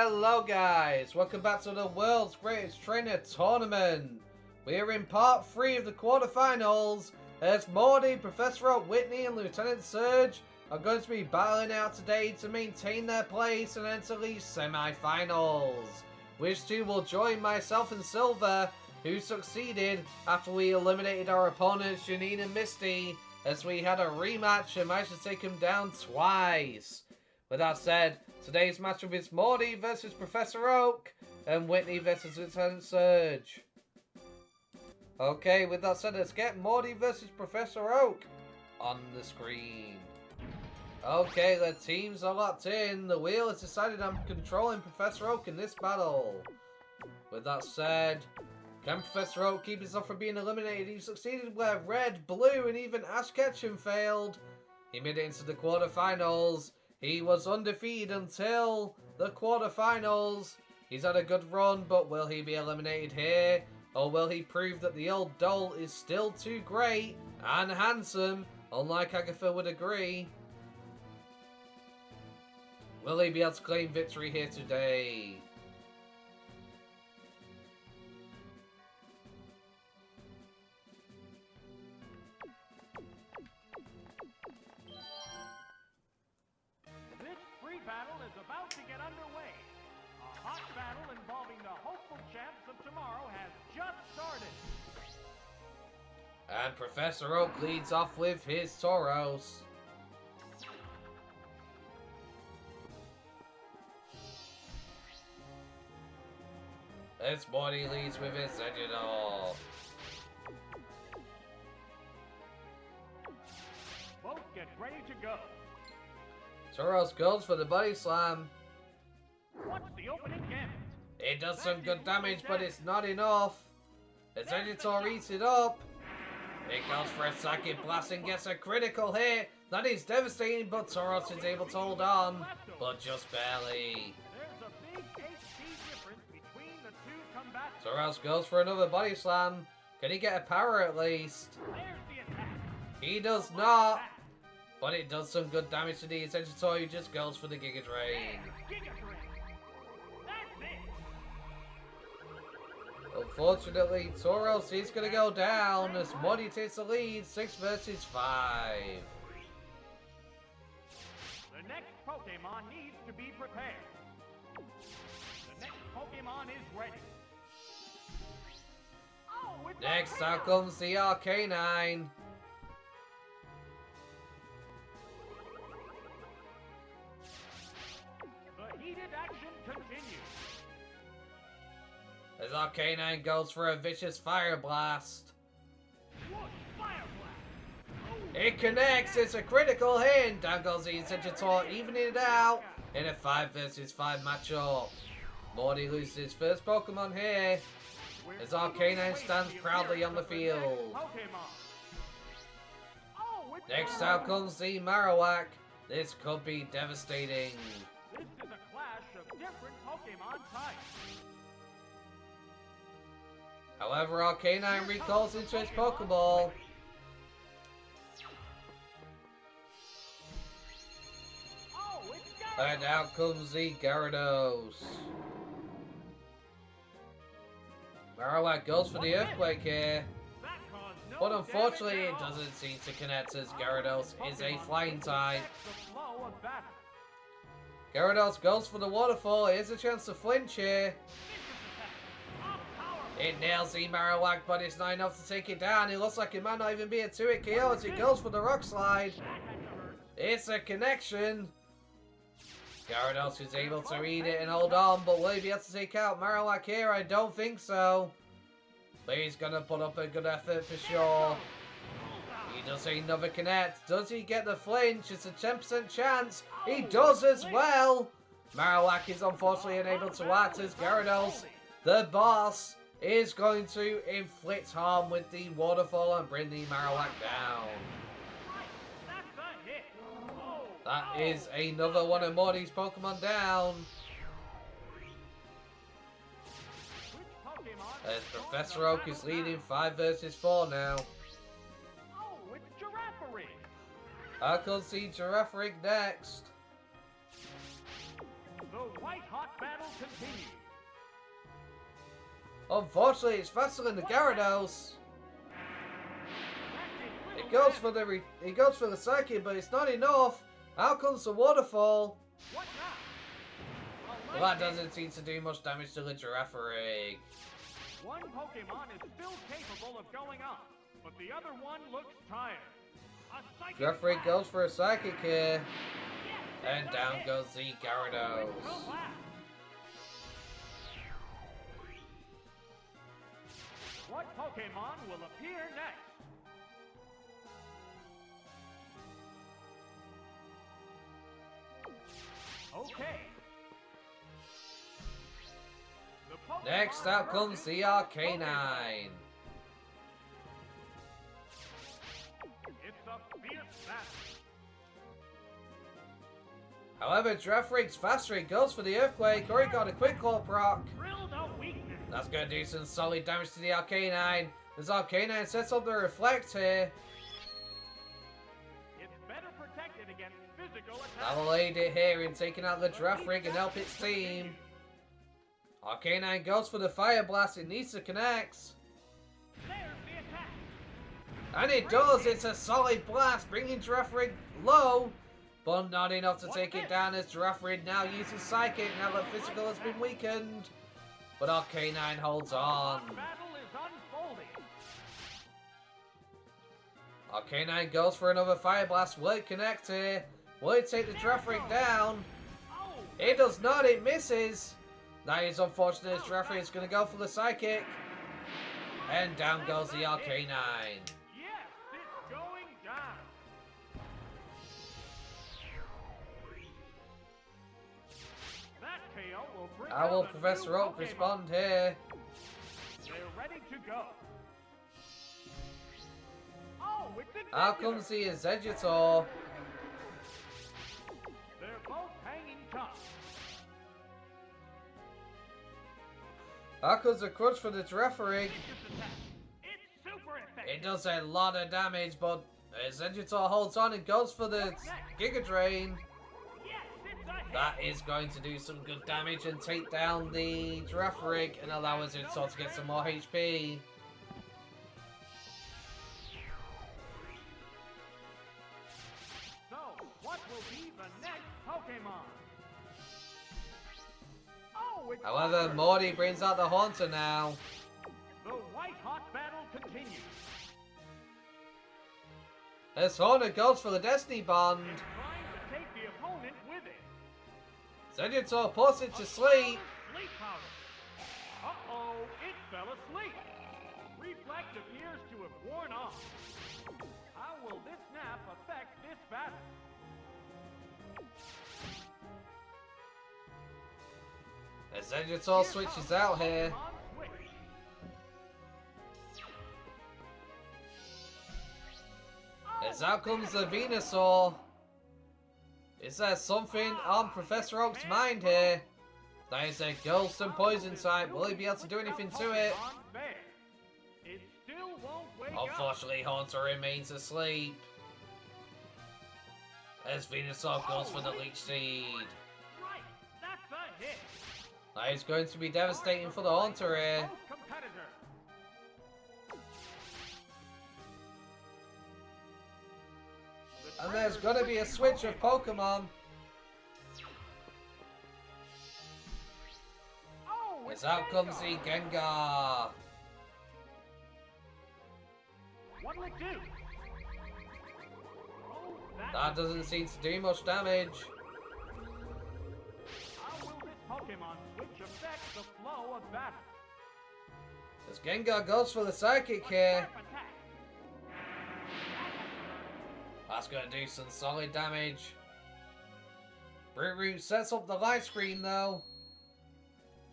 Hello guys, welcome back to the world's greatest trainer tournament. We're in part 3 of the quarterfinals as Morty, Professor Oak, Whitney and Lieutenant Surge are going to be battling out today to maintain their place and enter the semi-finals. Which two will join myself and Silver, who succeeded after we eliminated our opponents Janine and Misty, as we had a rematch and managed to take them down twice. With that said, today's matchup is Morty versus Professor Oak and Whitney versus Lieutenant Surge. Okay, with that said, let's get Morty versus Professor Oak on the screen. Okay, the teams are locked in. The wheel has decided I'm controlling Professor Oak in this battle. With that said, can Professor Oak keep himself from being eliminated? He succeeded where Red, Blue, and even Ash Ketchum failed. He made it into the quarterfinals. He was undefeated until the quarterfinals. He's had a good run, but will he be eliminated here? Or will he prove that the old doll is still too great and handsome, unlike Agatha would agree? Will he be able to claim victory here today? This free battle is about to get underway. A hot battle involving the hopeful champs of tomorrow has just started. And Professor Oak leads off with his Tauros. This Morty leads with his Digital. Both get ready to go. Tauros goes for the body slam. What's the opening gambit? It does some good damage, but it's not enough. As Editor eats it up. It goes for a psychic blast and gets a critical hit. That is devastating, but Tauros is able to hold on, but just barely. There's a big HP difference between the two combatants. Tauros goes for another body slam. Can he get a power at least? There's the attack. He does not. But it does some good damage to the Editor, who just goes for the Giga Drain. Giga Drain. That's it. Unfortunately, Tauros is going to go down as Morty takes the lead, 6 versus 5. The next Pokemon needs to be prepared. The next Pokemon is ready. Oh, it's Next a out comes the Arcanine. The heated action continues. As Arcanine goes for a vicious Fire Blast. Whoa, Fire Blast. It connects, it's a critical hit, and down goes the Incineroar, evening it out in a 5 versus 5 matchup. Morty loses his first Pokemon here, as Arcanine stands proudly on the field. Next out comes the Marowak. This could be devastating. This is a clash of different Pokemon types. However, Arcanine recalls into his Pokeball. Oh, it's And out comes the Gyarados. Marowak goes for the Earthquake here. that caused no But unfortunately, damage it at all. doesn't seem to connect as Gyarados is a flying type. The flow of battle. Gyarados goes for the Waterfall. Here's a chance to flinch here. It nails the Marowak, but it's not enough to take it down. It looks like it might not even be a 2-hit KO as it goes for the Rock Slide. It's a connection. Gyarados is able to read it and hold on, but will he be able to take out Marowak here? I don't think so. But he's going to put up a good effort for sure. He does another connect. Does he get the flinch? It's a 10% chance. He does as well. Marowak is unfortunately unable to act as Gyarados, the boss, is going to inflict harm with the Waterfall and bring the Marowak down. That's a hit. Oh, That is another one of Morty's Pokemon down. which Pokemon As Professor Oak is leading 5 versus 4 now. Oh, it's Giraffaric. Out comes the Giraffaric next. The white-hot battle continues. Unfortunately, it's faster than the Gyarados. It goes for the Psychic, but it's not enough. Out comes the Waterfall. What now? Well, that doesn't seem to do much damage to the Girafarig. One Pokemon is still capable of going up, but the other one looks tired. A Psychic Girafarig Blast. goes for a Psychic here. Yes, And it's a down hit. goes the Gyarados. Critical blast. What Pokemon will appear next? Okay. The Pokemon Next out comes versus the Pokemon. Arcanine. It's a fierce battle. However, Girafarig's faster. He goes for the Earthquake, or he got a Quick Claw proc. Drill the weakness. That's going to do some solid damage to the Arcanine. This Arcanine sets up the Reflect here. It's better protected against physical That attacks. will aid it here in taking out the Girafarig and help its team. Arcanine goes for the Fire Blast. It needs to connect. There's the attack. And it does. It's a solid blast, bringing Girafarig low. But not enough to take it down as Girafarig now uses Psychic now that Physical has been weakened. But Arcanine holds on. The battle is unfolding. Arcanine goes for another Fire Blast. Will it connect here? Will it take the Girafarig down? Oh, It does not. It misses. That is unfortunate as Girafarig is going to go for the Psychic. And down goes the Arcanine. yes, it's going down. That KO will bring How will out a Professor new Oak Pokemon. respond here? They're ready to go. Oh, it's a Out comes the Exeggutor. They're both hanging tough. Out comes the Crunch for the Girafarig. Vicious attack. It's super effective. It does a lot of damage, but Exeggutor holds on and goes for the Giga Drain. Yes, it's a hit. That is going to do some good damage and take down the Girafarig and allow Exeggutor to get some more HP. So, what will be the next Pokemon? Oh, it's However, over. Morty brings out the Haunter now. The white-hot battle continues. As Haunter goes for the Destiny Bond. It's trying to take the opponent with it. Exeggutor puts it to sleep. Sleep powder. Uh-oh, it fell asleep. Reflect appears to have worn off. How will this nap affect this battle? Exeggutor switches out here. Pokemon switch. As out comes the Venusaur. Is there something on Professor Oak's mind here? That is a Ghost and Poison type. Will he be able to do anything to it? Pokemon there. It still won't wake up. Unfortunately, Haunter remains asleep. As Venusaur goes for the Leech Seed. Right, that's a hit. That is going to be devastating for the Haunter here. Close competitor. The And there's trainer's going to be a switching switch of Pokemon. Pokemon. Oh, As out comes the Gengar. Gengar. What'll it do? Oh, That doesn't seem to do much damage. How will this Pokemon switch affect the flow of battle? As Gengar goes for the Psychic here. Sharp attack. That's going to do some solid damage. Brute Root sets up the light screen though.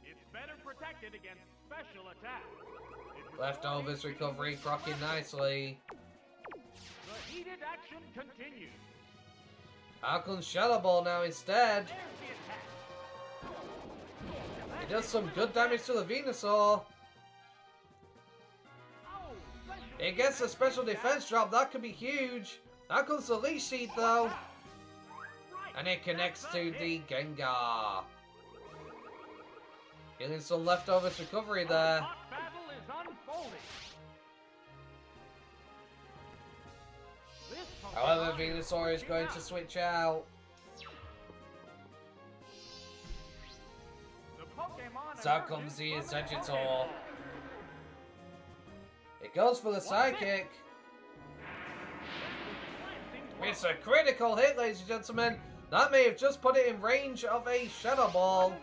It's better protected against special attack. It Leftovers recovery procking nicely. The heated action continues. Out comes Shadow Ball now instead. There's the attack. It does some good damage to the Venusaur. Oh, special It gets a special defense drop. That could be huge. Out comes the Leech Seed though. Right, And it connects that's to a the hit. Gengar. Getting some leftovers recovery there. A hot battle is unfolding. This However, Pokemon Venusaur is going to switch out. The Pokemon So emerges comes the from its Exeggutor. Pokeball. It goes for the sidekick. It's a critical hit, ladies and gentlemen. That may have just put it in range of a Shadow Ball.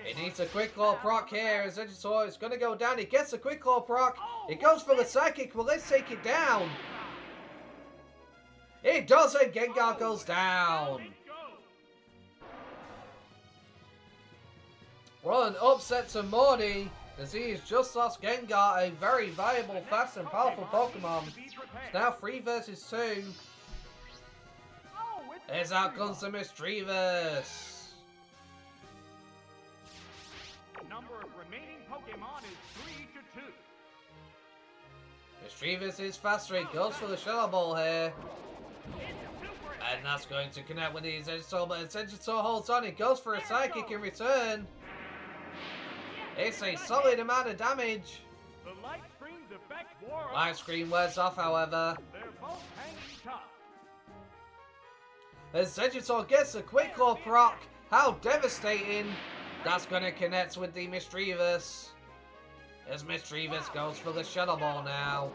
It needs a Quick Claw proc here. Exeggutor is going to go down. It gets a Quick Claw proc. It goes for the Psychic. Well, let's take it down. It does it. Gengar goes down. Well, an upset to Morty, as he has just lost Gengar, a very viable, fast and powerful Pokemon. It's now 3 versus 2. As out comes the Mischievous. The number of remaining Pokemon is 3 to 2. Mischievous is faster. It goes for the Shadow Ball here. And that's going to connect with the Exeggutor, but Exeggutor holds on. It goes for a Psychic in return. It's a solid amount of damage. The light screen's effect wore off. Light screen wears off, however. They're both hanging tough. Exeggutor gets a Quick Claw proc. How devastating. That's going to connect with the Mischievous. As Mischievous goes for the Shadow Ball now.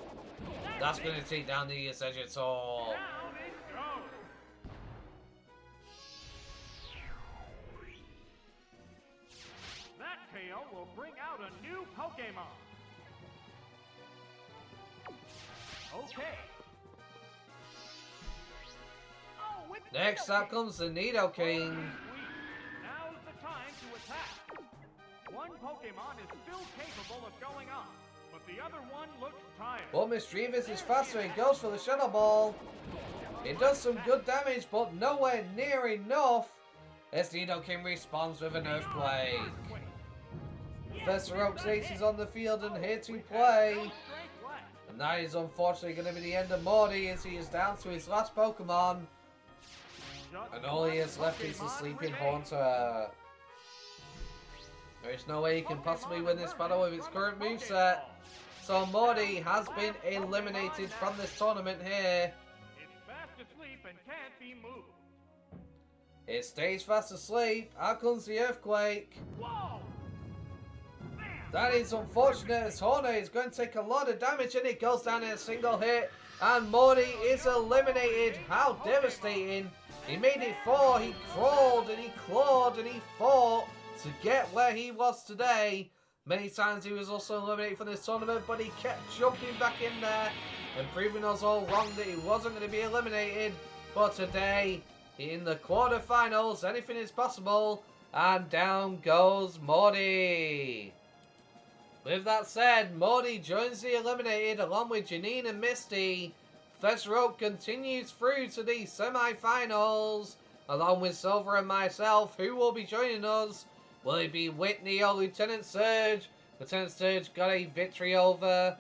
That's going to take down the Exeggutor. Down it goes. That tail will bring out a new Pokemon. Okay. Oh, with Next up comes the Nidoking. Now's the time to attack. One Pokemon is still capable of going on, but the other one looks tired. But Mischievous is faster. It goes for the Shadow Ball. It does some good damage, but nowhere near enough. As Nidoking responds with an Earthquake. Professor Oak's ace is on the field and here to play. And that is unfortunately going to be the end of Morty, as he is down to his last Pokemon. And all he has left is the Sleeping Haunter. There is no way he can possibly win this battle with his current moveset. So Morty has been eliminated from this tournament here. It's fast asleep and can't be moved. It stays fast asleep. Out comes the Earthquake. Whoa! That is unfortunate, as Horner is going to take a lot of damage and it goes down in a single hit. And Morty is eliminated. How devastating. He made it 4. He crawled and he clawed and he fought to get where he was today. Many times he was also eliminated from this tournament, but he kept jumping back in there and proving us all wrong that he wasn't going to be eliminated. But today, in the quarterfinals, anything is possible. And down goes Morty. With that said, Morty joins the eliminated along with Janine and Misty. Professor Oak continues through to the semi-finals along with Silver and myself. Who will be joining us? Will it be Whitney or Lieutenant Surge? Lieutenant Surge got a victory over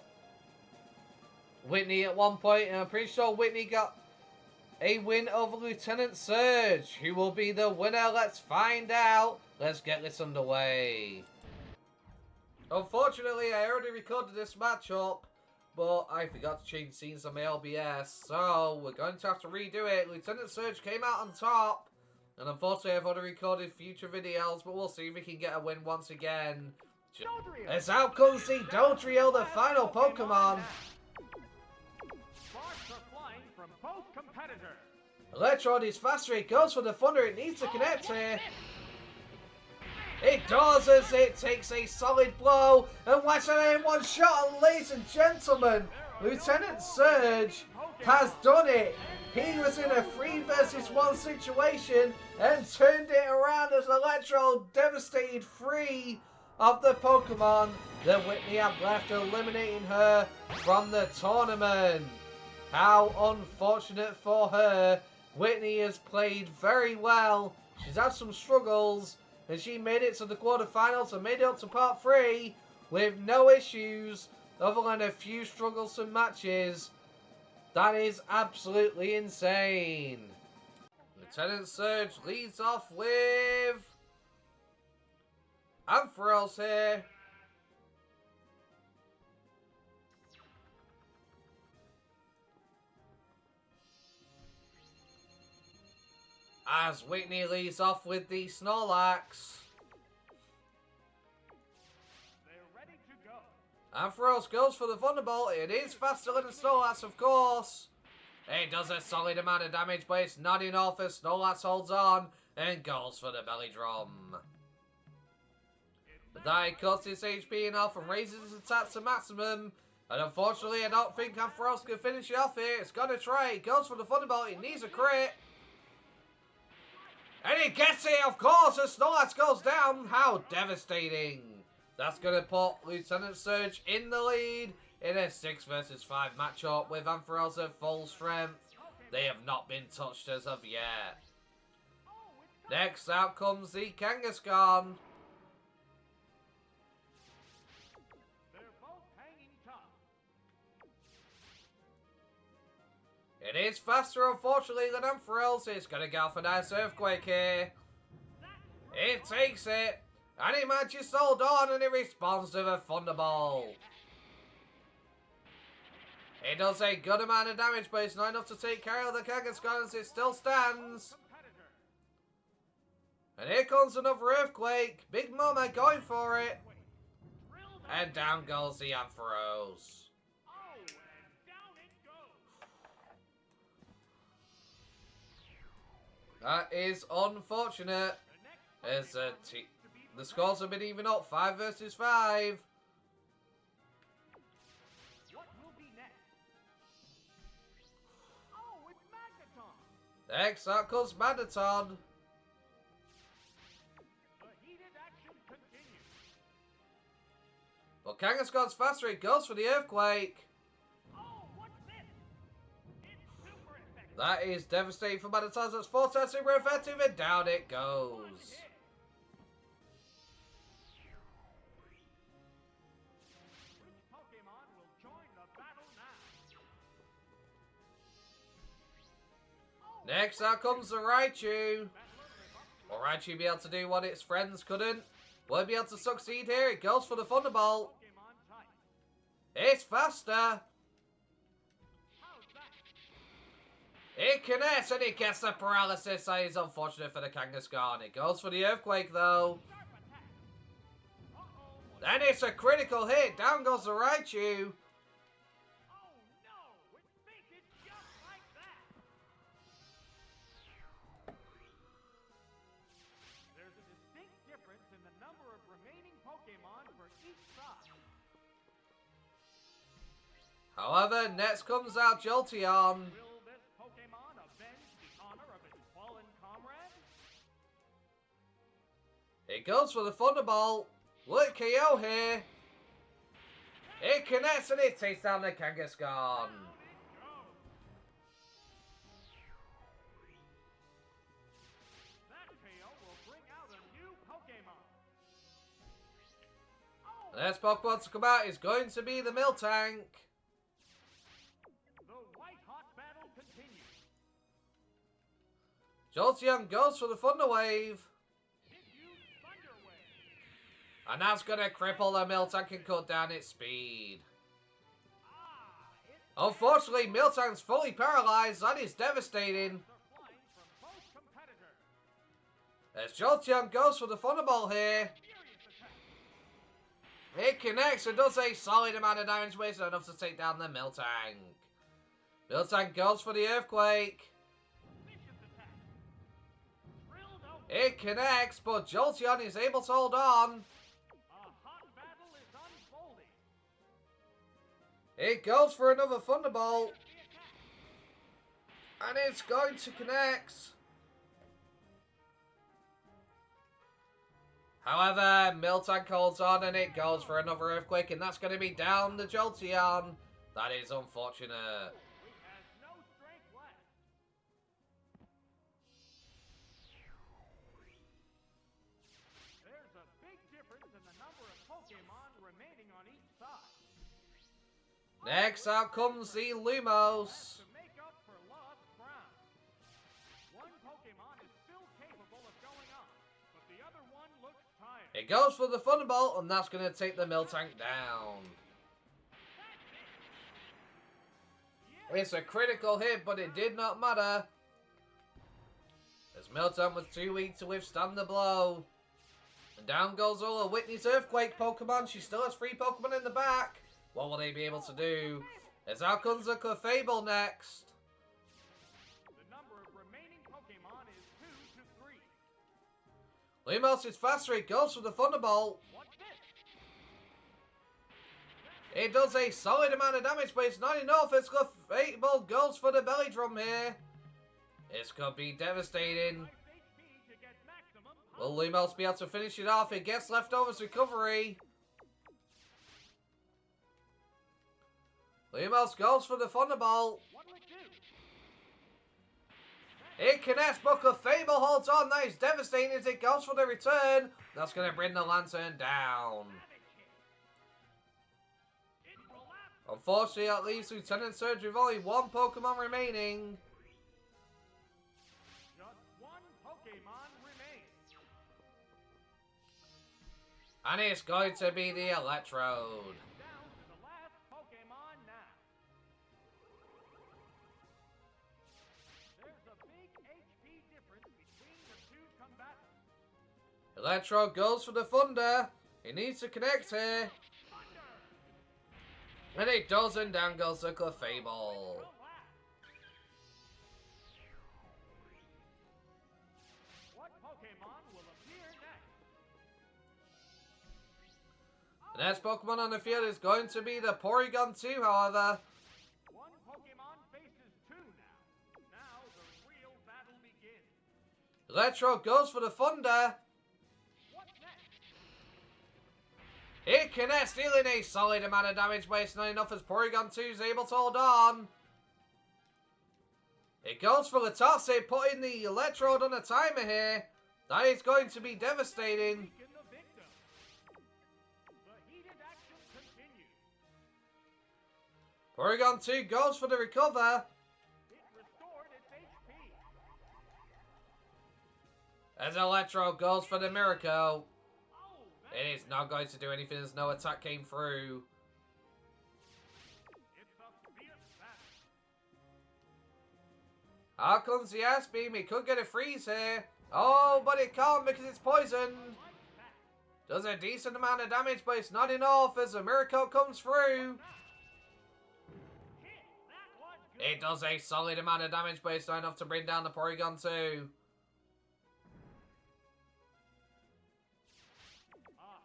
Whitney at one point, and I'm pretty sure Whitney got a win over Lieutenant Surge. Who will be the winner? Let's find out. Let's get this underway. Unfortunately, I already recorded this matchup, but I forgot to change scenes on my LBS, so we're going to have to redo it. Lieutenant Surge came out on top, and unfortunately I've already recorded future videos, but we'll see if we can get a win once again. As out comes the Dodrio, the final Pokemon. Sparks are flying from both competitors. Electrode is faster, it goes for the Thunder, it needs to connect here. It does, as it takes a solid blow and whacks it in one shot. And ladies and gentlemen, Lieutenant Surge has done it. He was in a 3 versus 1 situation and turned it around as Electro devastated 3 of the Pokemon that Whitney had left, eliminating her from the tournament. How unfortunate for her. Whitney has played very well. She's had some struggles, and she made it to the quarterfinals and made it up to part 3 with no issues other than a few struggles and matches. That is absolutely insane. Lieutenant Surge leads off with Ampharos here. As Whitney leads off with the Snorlax. They're ready to go. Ampharos goes for the Thunderbolt. It is faster than the Snorlax, of course. It does a solid amount of damage, but it's not enough as Snorlax holds on and goes for the Belly Drum. But that it cuts its HP enough and raises its attack to maximum. And unfortunately, I don't think Ampharos can finish it off here. It's gonna try. It goes for the Thunderbolt. It needs a crit. And it gets it, of course, as Snorlax goes down. How devastating. That's going to put Lieutenant Surge in the lead in a 6 versus 5 matchup with Ampharos at full strength. They have not been touched as of yet. Next out comes the Kangaskhan. They're both hanging tough. It is faster, unfortunately, than Ampharos. It's going to go for a nice Earthquake here. It takes it. And it manages to hold on and it responds with a Thunderbolt. It does a good amount of damage, but it's not enough to take care of the Kangaskhan as it still stands. And here comes another Earthquake. Big Mama going for it. And down goes the Ampharos. Oh, and down it goes. That is unfortunate. As the scores have been even up, 5 versus 5. What will be next? Oh, it's Magneton. Next out comes Magneton. The heated action continues. But Kangaskhan's faster, it goes for the Earthquake. Oh, what's this? It's super effective. That is devastating for Magneton. That's 4 times super effective, and down it goes. Which Pokemon will join the battle now? Oh, Next out comes the Raichu. Will Raichu be able to do what its friends couldn't? Will it be able to succeed here? It goes for the Thunderbolt. Pokemon type. It's faster. How's that? It connects and it gets the paralysis. That is unfortunate for the Kangaskhan. It goes for the Earthquake though. Sharp attack. Uh-oh. Then it's a critical hit. Down goes the Raichu. Oh no! It fainted just like that! There's a distinct difference in the number of remaining Pokemon for each side. However, next comes out Jolteon. Will this Pokemon avenge the honor of its fallen comrade? It goes for the Thunderbolt. Will it KO here? It connects and it takes down the Kangaskhan. Down it goes. That KO will bring out a new Pokemon. Oh, The next Pokemon to come out is going to be the Miltank. the white-hot battle continues. Jolteon goes for the Thunder Wave. Hit you, Thunder Wave. And that's going to cripple the Miltank and cut down its speed. Ah, it's Unfortunately, Miltank's fully paralyzed. That is devastating. are flying from both competitors. As Jolteon goes for the Thunderbolt here. Furious attack. It connects and does a solid amount of damage, but it's not enough to take down the Miltank. Miltank goes for the Earthquake. Vicious attack. Drilled open. It connects, but Jolteon is able to hold on. A hot battle is unfolding. It goes for another Thunderbolt. The attack. And it's going to connect. However, Miltank holds on and it goes for another Earthquake, and that's going to be down the Jolteon. That is unfortunate. It has no strength left. There's a big difference in the number of Pokemon remaining on each side. Next out comes the Lumos. To make up for lost ground. One Pokemon is still capable of going on, but the other one looks tired. It goes for the Thunderbolt, and that's going to take the Miltank down. It's a critical hit, but it did not matter, as Miltank was too weak to withstand the blow. And down goes all of Whitney's Earthquake Pokemon. She still has 3 Pokemon in the back. What will they be able to do? As out comes the Clefable next. The number of remaining Pokemon is 2 to 3. Lumos is faster. It goes for the Thunderbolt. What's this? It does a solid amount of damage, but it's not enough. It's Clefable goes for the Belly Drum here. This could be devastating. Will Lumos be able to finish it off? It gets Leftovers recovery. Lumos goes for the Thunderbolt. It connects, but Clefable holds on. That is devastating as it goes for the return. That's going to bring the Lantern down. Unfortunately, that leaves Lieutenant Surge with only 1 Pokemon remaining. Just 1 Pokemon remains. And it's going to be the Electrode. Down to the last Pokemon now. There's a big HP difference between the 2 combatants. Electrode goes for the Thunder. It needs to connect here. And it does, and down goes the Clefable. What Pokemon will appear next? The next Pokemon on the field is going to be the Porygon 2, however. 1 Pokemon faces 2 now. Now the real battle begins. Electrode goes for the Thunder. What's next? It connects, dealing a solid amount of damage, but it's not enough as Porygon 2 is able to hold on. It goes for the toss, putting the Electrode on a timer here. That is going to be devastating. Weaken the victim. The heated action continues. Porygon 2 goes for the recover. It restored its HP. As Electrode goes for the Miracle. Oh, that It is not going to do anything as no attack came through. it's a fierce battle. Out comes the Ice Beam. It could get a freeze here. Oh, but it can't because it's poisoned. Like that. Does a decent amount of damage, but it's not enough as a Miracle comes through. Hit. That was good. It does a solid amount of damage, but it's not enough to bring down the Porygon 2. A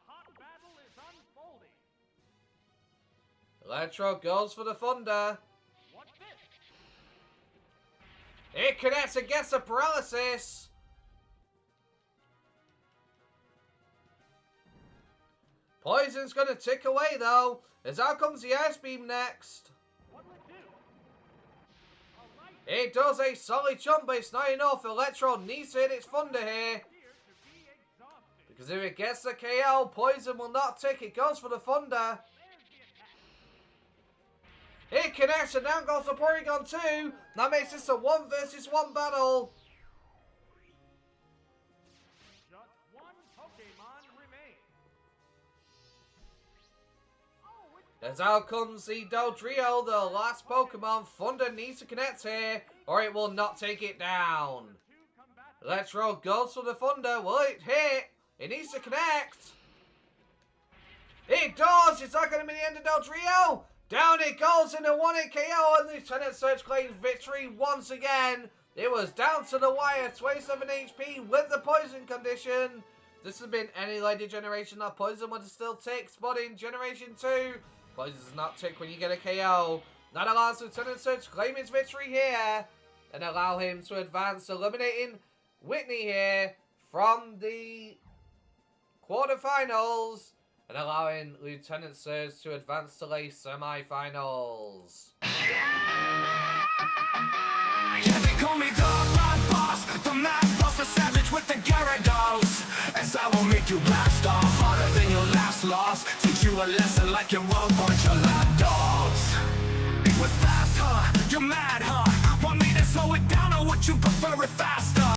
hot battle is unfolding. Electro goes for the Thunder. What's this? It connects against the Paralysis. Poison's going to tick away, though, as out comes the Ice Beam next. What'll it do? A light It does a solid jump, but it's not enough. Electro needs to hit its Thunder here. appears to be exhausted. Because if it gets the KO, Poison will not tick. It goes for the Thunder. There's the attack. It connects, and down goes the Porygon 2. That makes this a 1 versus 1 battle. Just 1 Pokemon remains. Oh, it's As out comes the Dodrio, the last Pokemon. Thunder needs to connect here, or it will not take it down. 2 combatants. Electro goes for the Thunder. Will it hit? It needs to connect. It does! Is that going to be the end of Dodrio? Down it goes in a 1-hit KO, and Lieutenant Surge claims victory once again. It was down to the wire, 27 HP with the poison condition. This has been any later generation that poison would have still ticked, but in generation 2, poison does not tick when you get a KO. That allows Lieutenant Surge to claim his victory here, and allow him to advance, eliminating Whitney here from the quarterfinals, and allowing Lieutenant Surge to advance to the semi-finals. Yeah, they call me the Blood Boss, the Mad Boss, the Savage with the Gyarados. As I will make you blast off harder than your last loss. Teach you a lesson like you won't bunch of lapdogs. It was fast, huh? You're mad, huh? Want me to slow it down, or would you prefer it faster?